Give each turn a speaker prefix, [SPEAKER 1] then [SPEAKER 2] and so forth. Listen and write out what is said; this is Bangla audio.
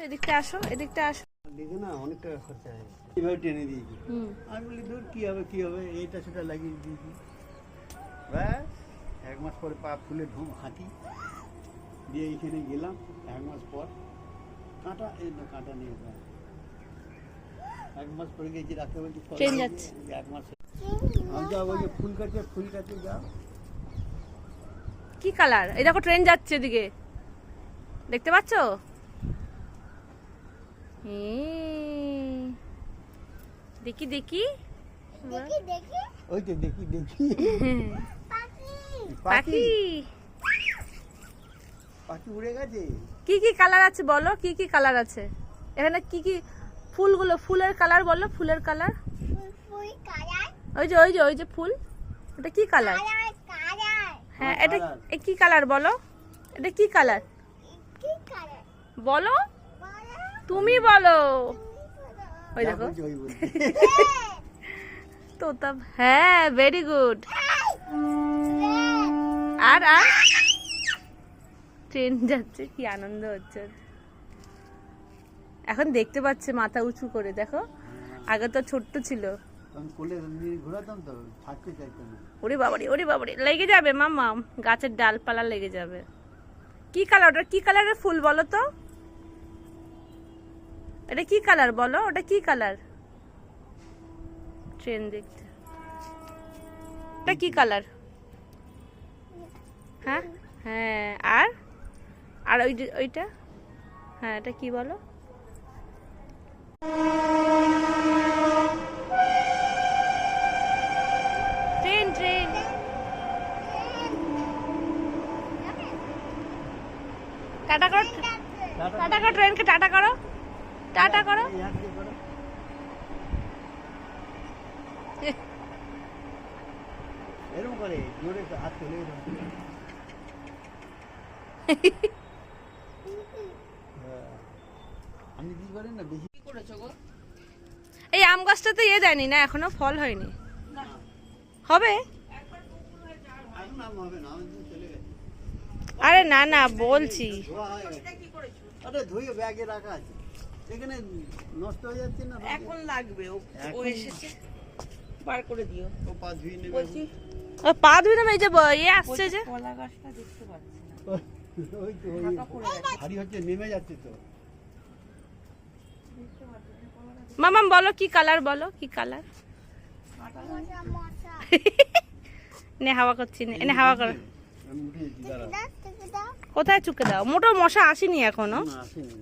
[SPEAKER 1] এদিকটা আসো, এদিকটা আসো।
[SPEAKER 2] দেখে না অনেক টাকা খরচা হয়েছে, এইভাবে টেনে দিয়েছি। আমি বলি ধর কি হবে এইটা সেটা লাগিয়ে দিয়েছি। ব্যাস 1 মাস পরে পা ফুলে ঢুম হাঁটি দিয়ে এইখানে গেলাম। 1 মাস পর কাঁটা কাঁটা নিয়ে 1 মাস পরে গেছি, রাখতে বলছি
[SPEAKER 1] ট্রেন যাচ্ছে।
[SPEAKER 2] 1 মাস যাও ওই যে ফুল কাছে যাও।
[SPEAKER 1] কি কালার? এই দেখো ট্রেন যাচ্ছে এদিকে, দেখতে পাচ্ছ? দেখি দেখি
[SPEAKER 2] ওই তো দেখি
[SPEAKER 1] পাখি।
[SPEAKER 2] পাখি উড়ে গেছে।
[SPEAKER 1] কি কি কালার আছে বলো, কি কি কালার আছে এখানে? কি কি ফুলগুলো, ফুলের কালার বলো, ফুলের কালার। ওই যে ফুল, এটা কি কালার? হ্যাঁ, এটা কি কালার বলো? এটা কি কালার বলো, তুমি বলো। ওই দেখো তোতা। হ্যাঁ, ভেরি গুড। আর আর ট্রেন যাচ্ছে, কি আনন্দ হচ্ছে। এখন দেখতে পাচ্ছে মাথা উঁচু করে, দেখো। আগে তো ছোট্ট ছিল।
[SPEAKER 2] কোলে নিয়ে ঘোরাতাম তো, ছাড়তে চাইতো না।
[SPEAKER 1] ওরে বাবারে লেগে যাবে মাম্মা, গাছের ডালপালা লেগে যাবে। কি কালার ওটা? কি কালারের ফুল বলো তো? এটা কি কালার বলো, ওটা কি কালার? ট্রেন দেখতে, এটা কি কালার? হ্যাঁ হ্যাঁ, আর আর ওইটা, হ্যাঁ, এটা কি বলো? Train train. টাটা করো, টাটা করো ট্রেনকে, টাটা করো, টাটা করো।
[SPEAKER 2] এরকম করে জোরে হাত তুলে আমি কি করি না বেশি করেছো গো।
[SPEAKER 1] এই আম গাছটাতে দেয়নি না, এখনো ফল হয়নি। হবে? আরে না না, বলছি।
[SPEAKER 2] আরে ধুয়ে ব্যাগে রাখা আছে, এখানে নষ্ট হয়ে যাচ্ছে না।
[SPEAKER 3] এখন লাগবে, ও এসেছে, বার করে দিও।
[SPEAKER 2] ও পা ধুয়ে নেবে।
[SPEAKER 3] বলছি
[SPEAKER 1] ও পা ধুয়ে নেবে, এই যে আসছে যে
[SPEAKER 3] কলা গাছটা দেখতে পাচ্ছি না,
[SPEAKER 2] ওই তো
[SPEAKER 3] ঢাকা পড়ে গেছে।
[SPEAKER 2] ভারী হচ্ছে, নেমে যাচ্ছে তো।
[SPEAKER 1] মামাম বলো কি কালার, বলো কি কালার? নে হাওয়া করছি, এনে হাওয়া করো।
[SPEAKER 2] আমি উঠে দাঁড়াও।
[SPEAKER 1] কোথায় চুকে দাও? মোটো মশা আসেনি এখনো।
[SPEAKER 2] আসেনি।